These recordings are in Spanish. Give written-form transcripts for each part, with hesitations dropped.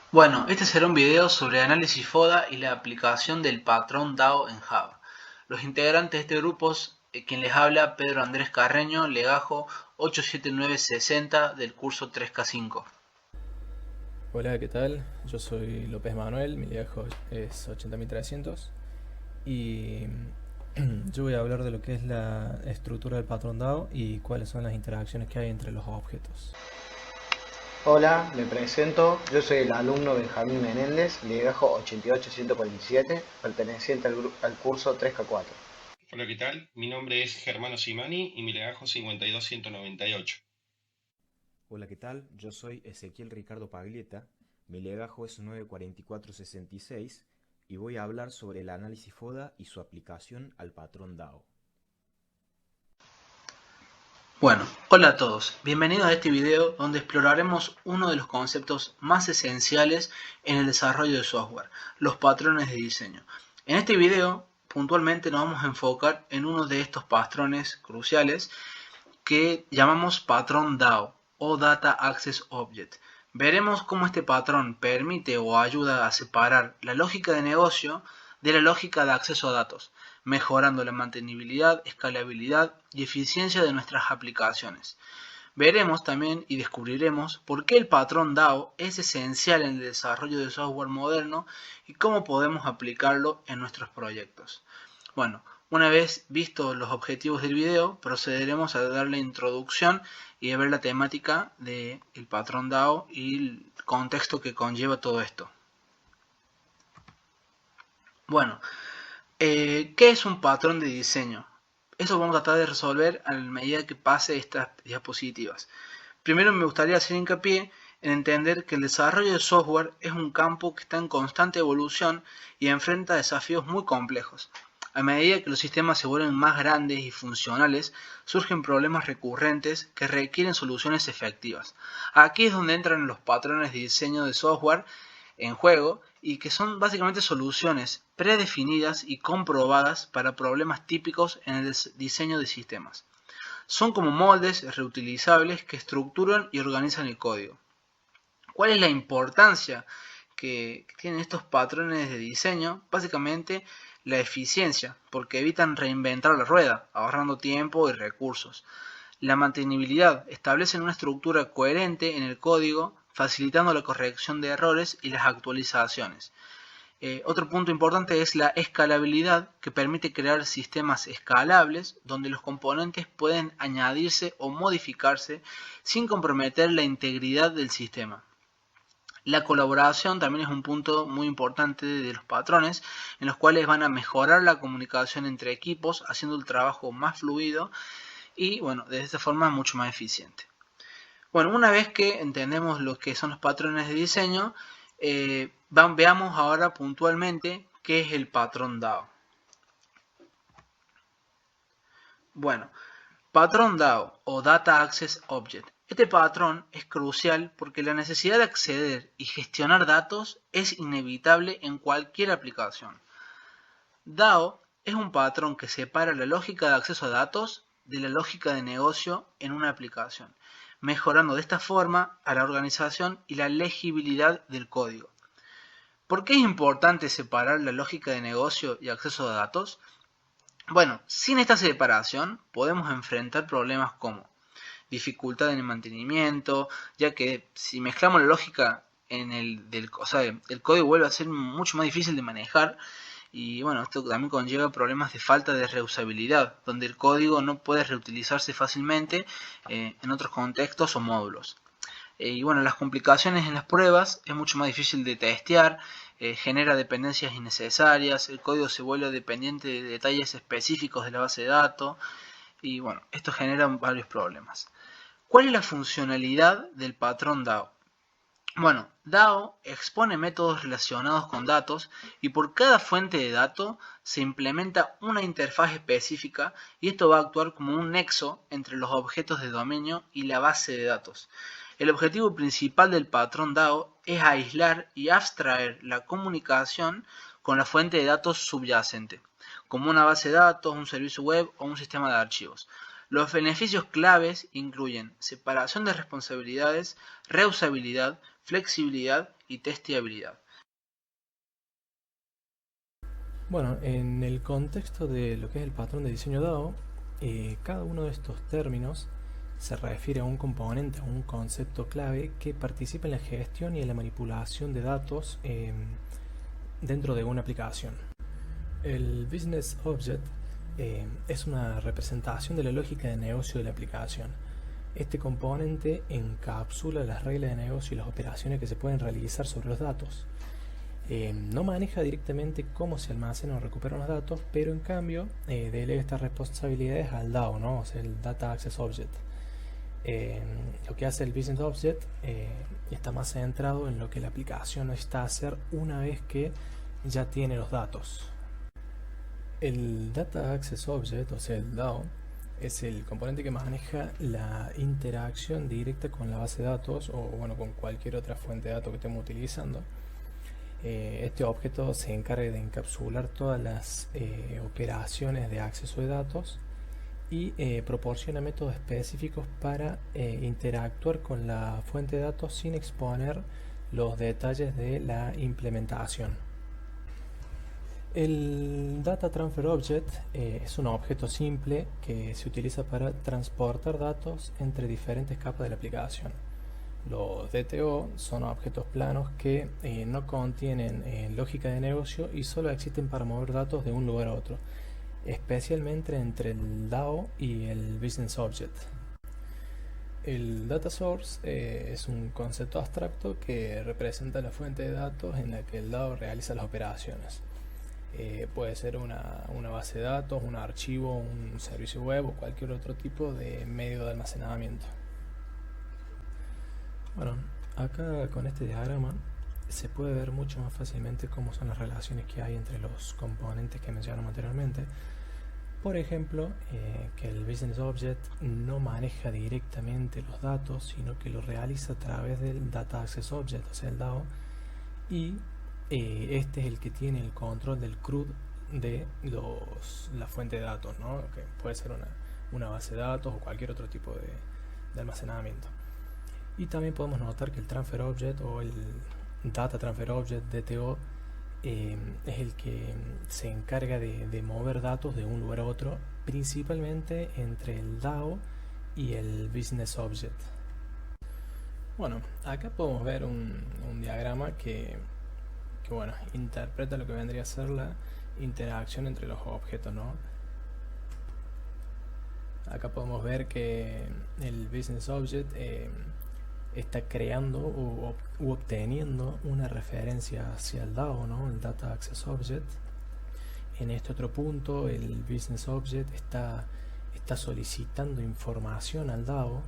Bueno, este será un video sobre análisis FODA y la aplicación del patrón DAO en Java. Los integrantes de este grupo, quien les habla, Pedro Andrés Carreño, Legajo 87960 del curso 3K5. Hola, ¿qué tal? Yo soy López Manuel, mi legajo es 80300 y yo voy a hablar de lo que es la estructura del patrón DAO y cuáles son las interacciones que hay entre los objetos. Hola, me presento. Yo soy el alumno Benjamín Menéndez, Legajo 88147, perteneciente al curso 3K4. Hola, ¿qué tal? Mi nombre es Germano Simani y mi legajo 52198. Hola, ¿qué tal? Yo soy Ezequiel Ricardo Paglieta, mi legajo es 94466 y voy a hablar sobre el análisis FODA y su aplicación al patrón DAO. Bueno, hola a todos, bienvenidos a este video donde exploraremos uno de los conceptos más esenciales en el desarrollo de software, los patrones de diseño. En este video, puntualmente nos vamos a enfocar en uno de estos patrones cruciales que llamamos patrón DAO o Data Access Object. Veremos cómo este patrón permite o ayuda a separar la lógica de negocio de la lógica de acceso a datos, mejorando la mantenibilidad, escalabilidad y eficiencia de nuestras aplicaciones. Veremos también y descubriremos por qué el patrón DAO es esencial en el desarrollo de software moderno y cómo podemos aplicarlo en nuestros proyectos. Bueno, una vez vistos los objetivos del video, procederemos a dar la introducción y a ver la temática del patrón DAO y el contexto que conlleva todo esto. Bueno, ¿qué es un patrón de diseño? Eso vamos a tratar de resolver a medida que pase estas diapositivas. Primero me gustaría hacer hincapié en entender que el desarrollo de software es un campo que está en constante evolución y enfrenta desafíos muy complejos. A medida que los sistemas se vuelven más grandes y funcionales, surgen problemas recurrentes que requieren soluciones efectivas. Aquí es donde entran los patrones de diseño de software en juego y que son básicamente soluciones predefinidas y comprobadas para problemas típicos en el diseño de sistemas. Son como moldes reutilizables que estructuran y organizan el código. ¿Cuál es la importancia que tienen estos patrones de diseño? Básicamente la eficiencia, porque evitan reinventar la rueda, ahorrando tiempo y recursos. La mantenibilidad, establecen una estructura coherente en el código, facilitando la corrección de errores y las actualizaciones. Otro punto importante es la escalabilidad, que permite crear sistemas escalables donde los componentes pueden añadirse o modificarse sin comprometer la integridad del sistema. La colaboración también es un punto muy importante de los patrones, en los cuales van a mejorar la comunicación entre equipos, haciendo el trabajo más fluido y, bueno, de esta forma mucho más eficiente. Bueno, una vez que entendemos lo que son los patrones de diseño, veamos ahora puntualmente qué es el patrón DAO. Bueno, patrón DAO o Data Access Object. Este patrón es crucial porque la necesidad de acceder y gestionar datos es inevitable en cualquier aplicación. DAO es un patrón que separa la lógica de acceso a datos de la lógica de negocio en una aplicación, mejorando de esta forma a la organización y la legibilidad del código. ¿Por qué es importante separar la lógica de negocio y acceso a datos? Bueno, sin esta separación podemos enfrentar problemas como dificultad en el mantenimiento, ya que si mezclamos la lógica el código vuelve a ser mucho más difícil de manejar y bueno, esto también conlleva problemas de falta de reusabilidad, donde el código no puede reutilizarse fácilmente en otros contextos o módulos. Y bueno, las complicaciones en las pruebas es mucho más difícil de testear, genera dependencias innecesarias, el código se vuelve dependiente de detalles específicos de la base de datos y bueno, esto genera varios problemas. ¿Cuál es la funcionalidad del patrón DAO? Bueno, DAO expone métodos relacionados con datos y por cada fuente de datos se implementa una interfaz específica y esto va a actuar como un nexo entre los objetos de dominio y la base de datos. El objetivo principal del patrón DAO es aislar y abstraer la comunicación con la fuente de datos subyacente, como una base de datos, un servicio web o un sistema de archivos. Los beneficios claves incluyen separación de responsabilidades, reusabilidad, flexibilidad y testeabilidad. Bueno, en el contexto de lo que es el patrón de diseño DAO, cada uno de estos términos se refiere a un componente, a un concepto clave que participa en la gestión y en la manipulación de datos dentro de una aplicación. El Business Object es una representación de la lógica de negocio de la aplicación. Este componente encapsula las reglas de negocio y las operaciones que se pueden realizar sobre los datos. No maneja directamente cómo se almacenan o recuperan los datos, pero en cambio delega estas responsabilidades al DAO, ¿no? O sea, el Data Access Object. Lo que hace el Business Object está más centrado en lo que la aplicación necesita hacer una vez que ya tiene los datos. El Data Access Object, o sea, el DAO, es el componente que maneja la interacción directa con la base de datos o bueno, con cualquier otra fuente de datos que estemos utilizando. Este objeto se encarga de encapsular todas las operaciones de acceso de datos y proporciona métodos específicos para interactuar con la fuente de datos sin exponer los detalles de la implementación. El Data Transfer Object es un objeto simple que se utiliza para transportar datos entre diferentes capas de la aplicación. Los DTO son objetos planos que no contienen lógica de negocio y solo existen para mover datos de un lugar a otro, especialmente entre el DAO y el Business Object. El Data Source es un concepto abstracto que representa la fuente de datos en la que el DAO realiza las operaciones. Puede ser una base de datos, un archivo, un servicio web o cualquier otro tipo de medio de almacenamiento. Bueno, acá con este diagrama se puede ver mucho más fácilmente cómo son las relaciones que hay entre los componentes que mencionamos anteriormente. Por ejemplo, que el Business Object no maneja directamente los datos, sino que lo realiza a través del Data Access Object, o sea, el DAO, y este es el que tiene el control del CRUD de la fuente de datos, ¿no? Que puede ser una base de datos o cualquier otro tipo de almacenamiento. Y también podemos notar que el Transfer Object o el Data Transfer Object DTO es el que se encarga de mover datos de un lugar a otro, principalmente entre el DAO y el Business Object. Bueno, acá podemos ver un diagrama que bueno, interpreta lo que vendría a ser la interacción entre los objetos, ¿no? Acá podemos ver que el Business Object está creando u obteniendo una referencia hacia el DAO, ¿no? El Data Access Object. En este otro punto, el Business Object está solicitando información al DAO.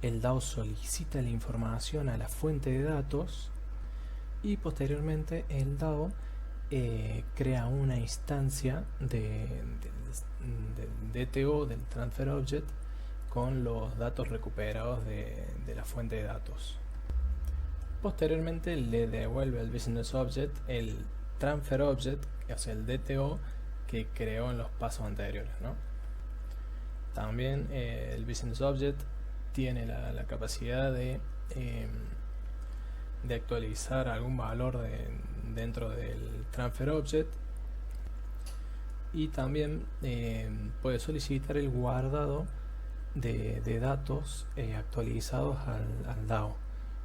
El DAO solicita la información a la fuente de datos y posteriormente el DAO crea una instancia del DTO, del Transfer Object, con los datos recuperados de la fuente de datos. Posteriormente le devuelve al Business Object el Transfer Object, o sea, el DTO que creó en los pasos anteriores, ¿no? También el Business Object tiene la capacidad de actualizar algún valor dentro del Transfer Object y también puede solicitar el guardado de datos actualizados al DAO,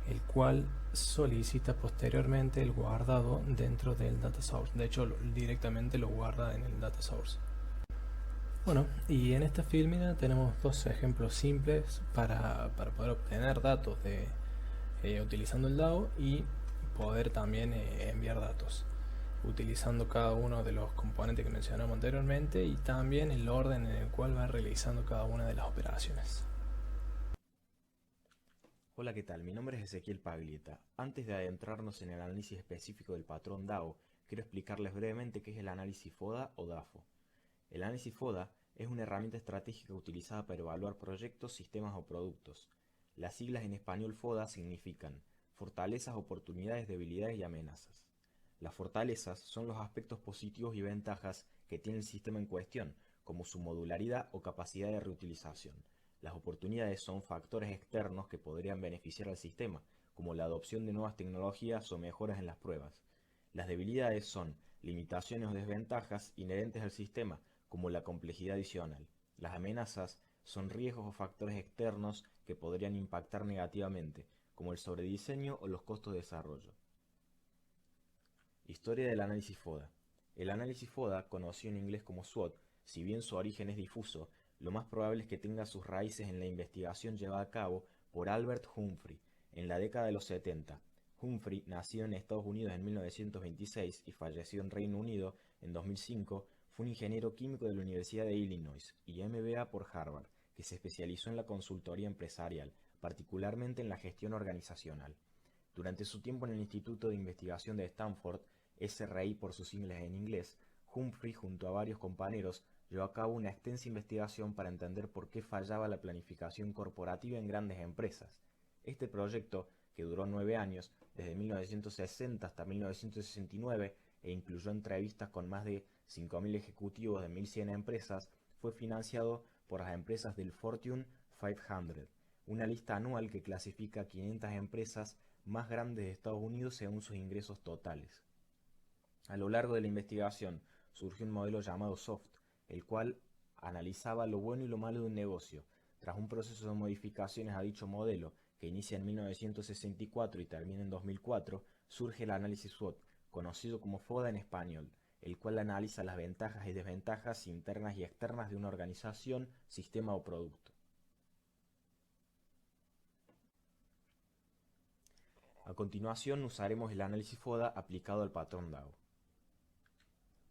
el cual solicita posteriormente el guardado dentro del Data Source. De hecho, directamente lo guarda en el Data Source. Bueno, y en esta fílmina tenemos dos ejemplos simples para poder obtener datos utilizando el DAO y poder también enviar datos utilizando cada uno de los componentes que mencionamos anteriormente y también el orden en el cual va realizando cada una de las operaciones. Hola, ¿qué tal? Mi nombre es Ezequiel Paglieta. Antes de adentrarnos en el análisis específico del patrón DAO, quiero explicarles brevemente qué es el análisis FODA o DAFO. El análisis FODA es una herramienta estratégica utilizada para evaluar proyectos, sistemas o productos. Las siglas en español FODA significan fortalezas, oportunidades, debilidades y amenazas. Las fortalezas son los aspectos positivos y ventajas que tiene el sistema en cuestión, como su modularidad o capacidad de reutilización. Las oportunidades son factores externos que podrían beneficiar al sistema, como la adopción de nuevas tecnologías o mejoras en las pruebas. Las debilidades son limitaciones o desventajas inherentes al sistema, como la complejidad adicional. Las amenazas son riesgos o factores externos que podrían impactar negativamente, como el sobrediseño o los costos de desarrollo. Historia del análisis FODA. El análisis FODA, conocido en inglés como SWOT, si bien su origen es difuso, lo más probable es que tenga sus raíces en la investigación llevada a cabo por Albert Humphrey en la década de los 70. Humphrey, nacido en Estados Unidos en 1926 y fallecido en Reino Unido en 2005, fue un ingeniero químico de la Universidad de Illinois y MBA por Harvard, que se especializó en la consultoría empresarial, particularmente en la gestión organizacional. Durante su tiempo en el Instituto de Investigación de Stanford, SRI por sus siglas en inglés, Humphrey, junto a varios compañeros, llevó a cabo una extensa investigación para entender por qué fallaba la planificación corporativa en grandes empresas. Este proyecto, que duró 9 años, desde 1960 hasta 1969, e incluyó entrevistas con más de 5.000 ejecutivos de 1.100 empresas, fue financiado por las empresas del Fortune 500, una lista anual que clasifica a 500 empresas más grandes de Estados Unidos según sus ingresos totales. A lo largo de la investigación surgió un modelo llamado SOFT, el cual analizaba lo bueno y lo malo de un negocio. Tras un proceso de modificaciones a dicho modelo, que inicia en 1964 y termina en 2004, surge el análisis SWOT, conocido como FODA en español, el cual analiza las ventajas y desventajas internas y externas de una organización, sistema o producto. A continuación usaremos el análisis FODA aplicado al patrón DAO.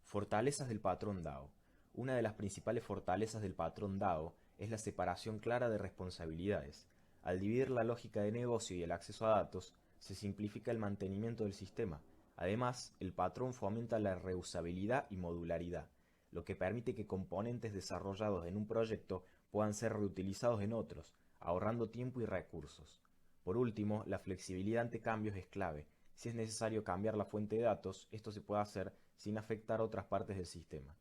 Fortalezas del patrón DAO. Una de las principales fortalezas del patrón DAO es la separación clara de responsabilidades. Al dividir la lógica de negocio y el acceso a datos, se simplifica el mantenimiento del sistema. Además, el patrón fomenta la reusabilidad y modularidad, lo que permite que componentes desarrollados en un proyecto puedan ser reutilizados en otros, ahorrando tiempo y recursos. Por último, la flexibilidad ante cambios es clave. Si es necesario cambiar la fuente de datos, esto se puede hacer sin afectar otras partes del sistema.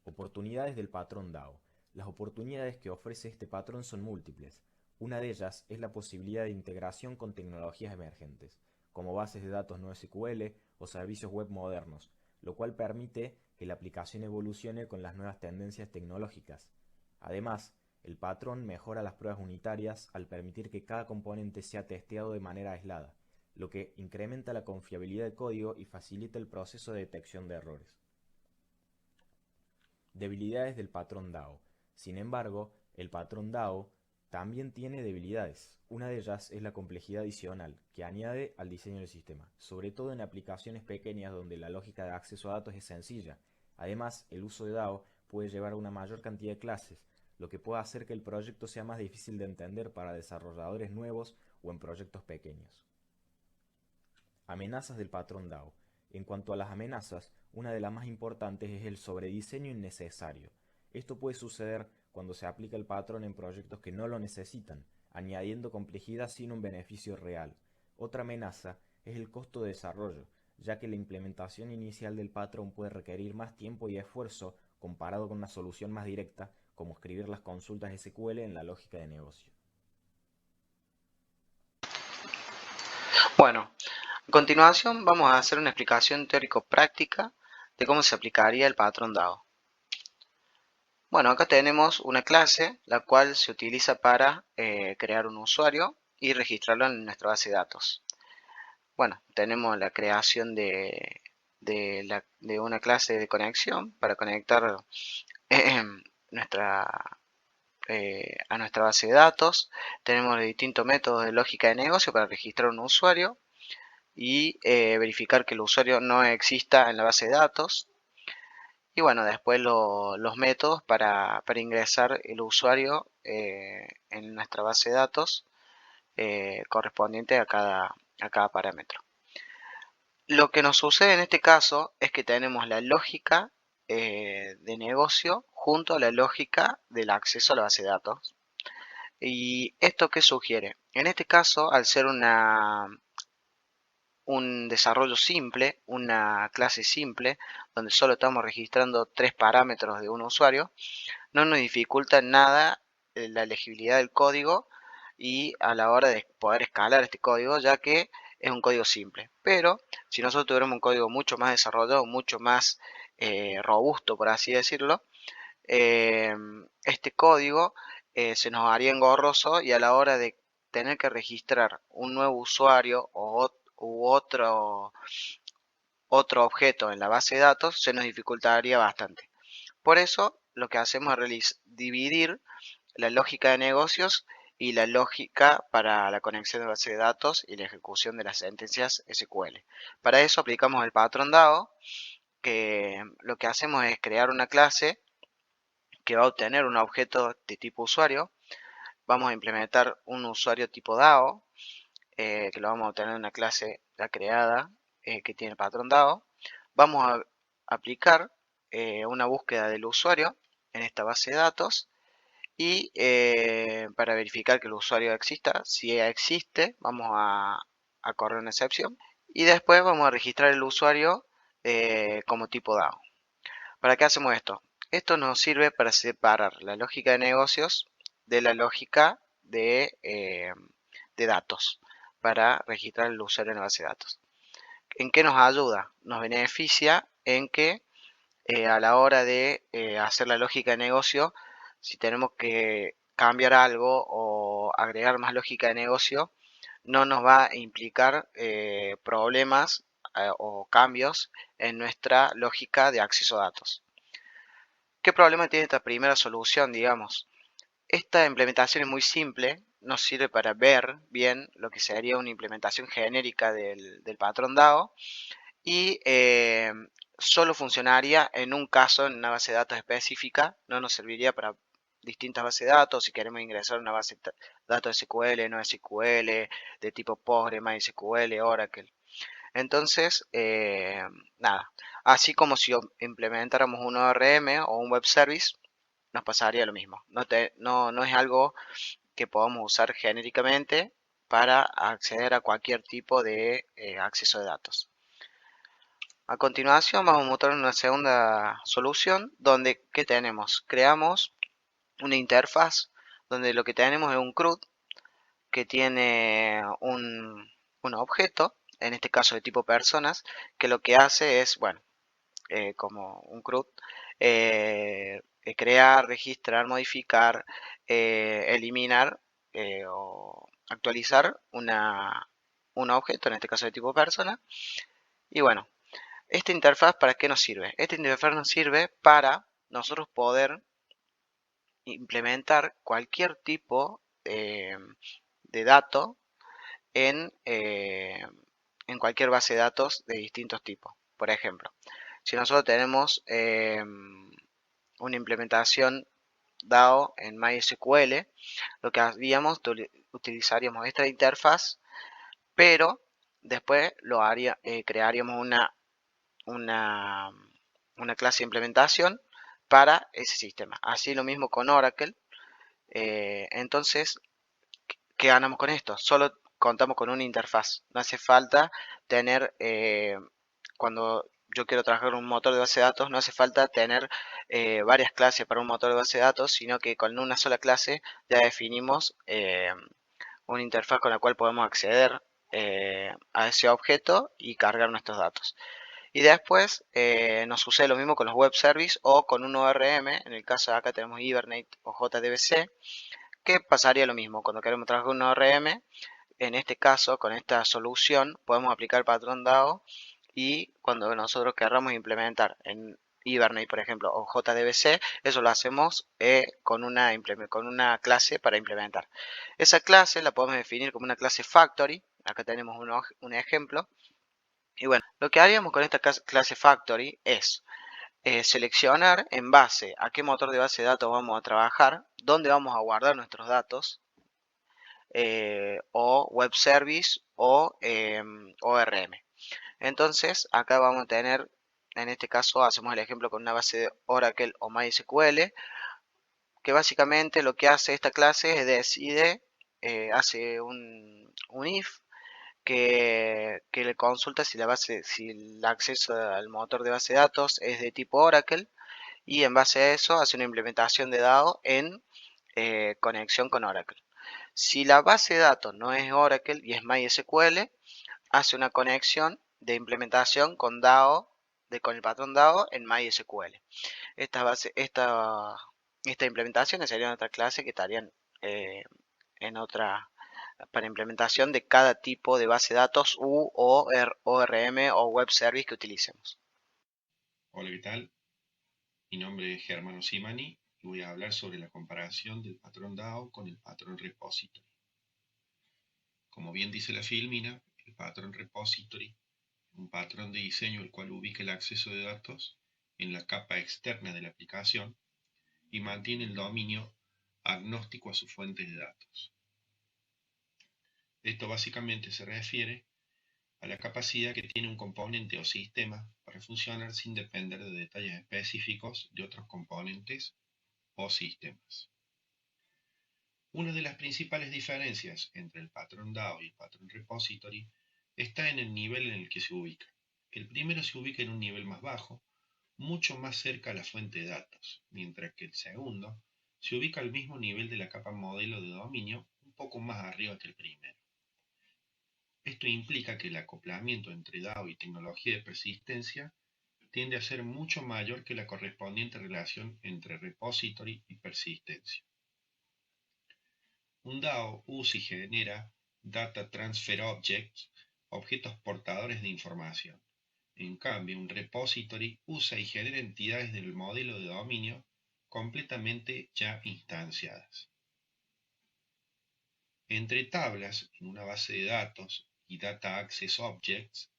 Oportunidades del patrón DAO. Las oportunidades que ofrece este patrón son múltiples. Una de ellas es la posibilidad de integración con tecnologías emergentes, como bases de datos NoSQL o servicios web modernos, lo cual permite que la aplicación evolucione con las nuevas tendencias tecnológicas. Además, el patrón mejora las pruebas unitarias al permitir que cada componente sea testeado de manera aislada, lo que incrementa la confiabilidad del código y facilita el proceso de detección de errores. Debilidades del patrón DAO. Sin embargo, el patrón DAO también tiene debilidades. Una de ellas es la complejidad adicional que añade al diseño del sistema, sobre todo en aplicaciones pequeñas donde la lógica de acceso a datos es sencilla. Además, el uso de DAO puede llevar a una mayor cantidad de clases, lo que puede hacer que el proyecto sea más difícil de entender para desarrolladores nuevos o en proyectos pequeños. Amenazas del patrón DAO. En cuanto a las amenazas, una de las más importantes es el sobrediseño innecesario. Esto puede suceder cuando se aplica el patrón en proyectos que no lo necesitan, añadiendo complejidad sin un beneficio real. Otra amenaza es el costo de desarrollo, ya que la implementación inicial del patrón puede requerir más tiempo y esfuerzo comparado con una solución más directa, como escribir las consultas SQL en la lógica de negocio. Bueno, a continuación vamos a hacer una explicación teórico-práctica de cómo se aplicaría el patrón DAO. Bueno, acá tenemos una clase la cual se utiliza para crear un usuario y registrarlo en nuestra base de datos. Bueno, tenemos la creación de una clase de conexión para conectar a nuestra base de datos. Tenemos distintos métodos de lógica de negocio para registrar un usuario y verificar que el usuario no exista en la base de datos. Y bueno, después los métodos para ingresar el usuario en nuestra base de datos correspondiente a cada parámetro. Lo que nos sucede en este caso es que tenemos la lógica de negocio junto a la lógica del acceso a la base de datos. ¿Y esto qué sugiere? En este caso, al ser un desarrollo simple, una clase simple, donde solo estamos registrando 3 parámetros de un usuario, no nos dificulta nada la legibilidad del código y a la hora de poder escalar este código, ya que es un código simple. Pero si nosotros tuviéramos un código mucho más desarrollado, mucho más robusto, por así decirlo, este código se nos haría engorroso y a la hora de tener que registrar un nuevo usuario u otro objeto en la base de datos se nos dificultaría bastante. Por eso lo que hacemos es dividir la lógica de negocios y la lógica para la conexión de base de datos y la ejecución de las sentencias SQL. Para eso aplicamos el patrón DAO, que lo que hacemos es crear una clase que va a obtener un objeto de tipo usuario. Vamos a implementar un usuario tipo DAO, que lo vamos a obtener en una clase ya creada que tiene patrón DAO. Vamos a aplicar una búsqueda del usuario en esta base de datos y para verificar que el usuario exista, si existe, vamos a correr una excepción y después vamos a registrar el usuario como tipo DAO. ¿Para qué hacemos esto? Esto nos sirve para separar la lógica de negocios de la lógica de datos para registrar el usuario en la base de datos. ¿En qué nos ayuda? Nos beneficia en que a la hora de hacer la lógica de negocio, si tenemos que cambiar algo o agregar más lógica de negocio, no nos va a implicar problemas o cambios en nuestra lógica de acceso a datos. ¿Qué problema tiene esta primera solución, digamos? Esta implementación es muy simple, nos sirve para ver bien lo que sería una implementación genérica del patrón DAO y solo funcionaría en un caso, en una base de datos específica, no nos serviría para distintas bases de datos, si queremos ingresar a una base de datos SQL, no SQL, de tipo Postgre, MySQL, Oracle. Entonces, nada, así como si implementáramos un ORM o un web service, nos pasaría lo mismo. No es algo que podamos usar genéricamente para acceder a cualquier tipo de acceso de datos. A continuación vamos a mostrar una segunda solución donde, ¿qué tenemos? Creamos una interfaz donde lo que tenemos es un CRUD que tiene un objeto, en este caso de tipo personas, que lo que hace es, bueno, como un CRUD, crear, registrar, modificar, eliminar o actualizar un objeto, en este caso de tipo persona. Y bueno, esta interfaz, ¿para qué nos sirve? Esta interfaz nos sirve para nosotros poder implementar cualquier tipo de dato en cualquier base de datos de distintos tipos. Por ejemplo, si nosotros tenemos una implementación DAO en MySQL, lo que haríamos, utilizaríamos esta interfaz, pero después crearíamos una clase de implementación para ese sistema. Así lo mismo con Oracle. Entonces, ¿qué ganamos con esto? Solo contamos con una interfaz. No hace falta tener, cuando yo quiero trabajar con un motor de base de datos, no hace falta tener varias clases para un motor de base de datos, sino que con una sola clase ya definimos una interfaz con la cual podemos acceder a ese objeto y cargar nuestros datos. Y después nos sucede lo mismo con los web services o con un ORM. En el caso de acá tenemos Hibernate o JDBC, que pasaría lo mismo. Cuando queremos trabajar con un ORM, en este caso, con esta solución, podemos aplicar el patrón DAO y cuando nosotros querramos implementar en Hibernate, por ejemplo, o JDBC, eso lo hacemos con una clase para implementar. Esa clase la podemos definir como una clase factory. Acá tenemos un ejemplo. Y bueno, lo que haríamos con esta clase factory es seleccionar en base a qué motor de base de datos vamos a trabajar, dónde vamos a guardar nuestros datos, o web service o ORM. Entonces, acá vamos a tener, en este caso hacemos el ejemplo con una base de Oracle o MySQL, que básicamente lo que hace esta clase es hace un if que le consulta si el acceso al motor de base de datos es de tipo Oracle y en base a eso hace una implementación de DAO en conexión con Oracle. Si la base de datos no es Oracle y es MySQL, hace una conexión de implementación con DAO, con el patrón DAO en MySQL. Esta implementación sería otra clase que estarían en otra para implementación de cada tipo de base de datos u ORM o web service que utilicemos. Hola, ¿qué tal? Mi nombre es Germano Simani y voy a hablar sobre la comparación del patrón DAO con el patrón repository. Como bien dice la filmina, el patrón repository es un patrón de diseño el cual ubica el acceso de datos en la capa externa de la aplicación y mantiene el dominio agnóstico a sus fuentes de datos. Esto básicamente se refiere a la capacidad que tiene un componente o sistema para funcionar sin depender de detalles específicos de otros componentes o sistemas. Una de las principales diferencias entre el patrón DAO y el patrón repository está en el nivel en el que se ubica. El primero se ubica en un nivel más bajo, mucho más cerca a la fuente de datos, mientras que el segundo se ubica al mismo nivel de la capa modelo de dominio, un poco más arriba que el primero. Esto implica que el acoplamiento entre DAO y tecnología de persistencia tiende a ser mucho mayor que la correspondiente relación entre repository y persistencia. Un DAO usa y genera Data Transfer Objects, objetos portadores de información. En cambio, un repository usa y genera entidades del modelo de dominio completamente ya instanciadas. Entre tablas en una base de datos y Data Access Objects,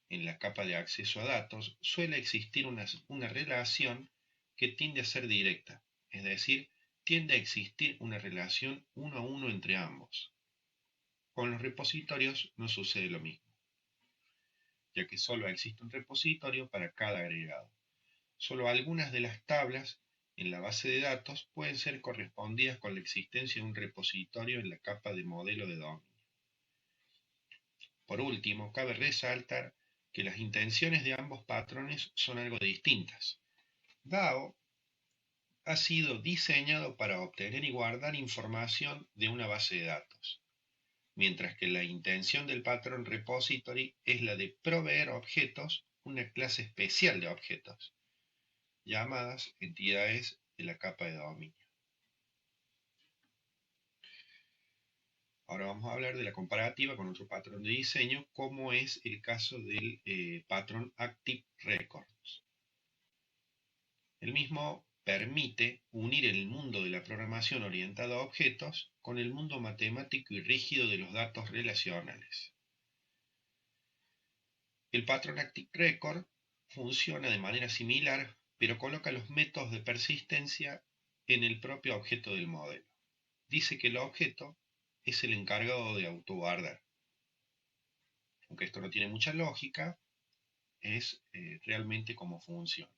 en la capa de acceso a datos, suele existir una relación que tiende a ser directa, es decir, tiende a existir una relación uno a uno entre ambos. Con los repositorios no sucede lo mismo, ya que solo existe un repositorio para cada agregado. Solo algunas de las tablas en la base de datos pueden ser correspondidas con la existencia de un repositorio en la capa de modelo de dominio. Por último, cabe resaltar que las intenciones de ambos patrones son algo distintas. DAO ha sido diseñado para obtener y guardar información de una base de datos, mientras que la intención del patrón repository es la de proveer objetos, una clase especial de objetos, llamadas entidades de la capa de dominio. Ahora vamos a hablar de la comparativa con otro patrón de diseño, como es el caso del patrón Active Records. El mismo permite unir el mundo de la programación orientada a objetos con el mundo matemático y rígido de los datos relacionales. El patrón Active Record funciona de manera similar, pero coloca los métodos de persistencia en el propio objeto del modelo. Dice que el objeto es el encargado de autoguardar. Aunque esto no tiene mucha lógica, es realmente cómo funciona.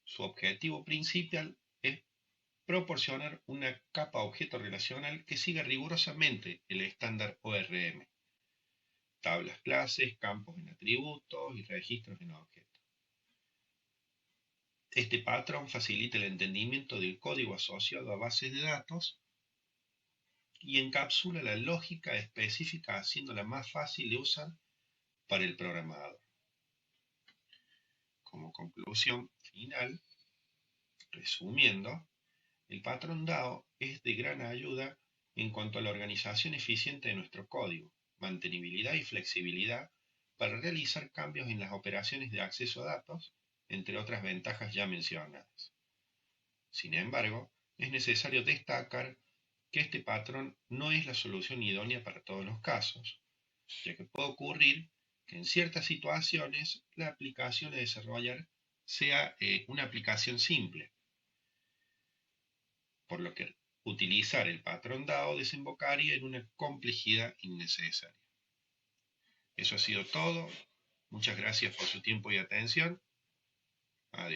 Su objetivo principal es proporcionar una capa objeto relacional que siga rigurosamente el estándar ORM. Tablas clases, campos en atributos y registros en objetos. Este patrón facilita el entendimiento del código asociado a bases de datos y encapsula la lógica específica haciéndola más fácil de usar para el programador. Como conclusión final, resumiendo, el patrón DAO es de gran ayuda en cuanto a la organización eficiente de nuestro código, mantenibilidad y flexibilidad para realizar cambios en las operaciones de acceso a datos, entre otras ventajas ya mencionadas. Sin embargo, es necesario destacar que este patrón no es la solución idónea para todos los casos, ya que puede ocurrir que en ciertas situaciones la aplicación a desarrollar sea una aplicación simple, por lo que utilizar el patrón DAO desembocaría en una complejidad innecesaria. Eso ha sido todo. Muchas gracias por su tiempo y atención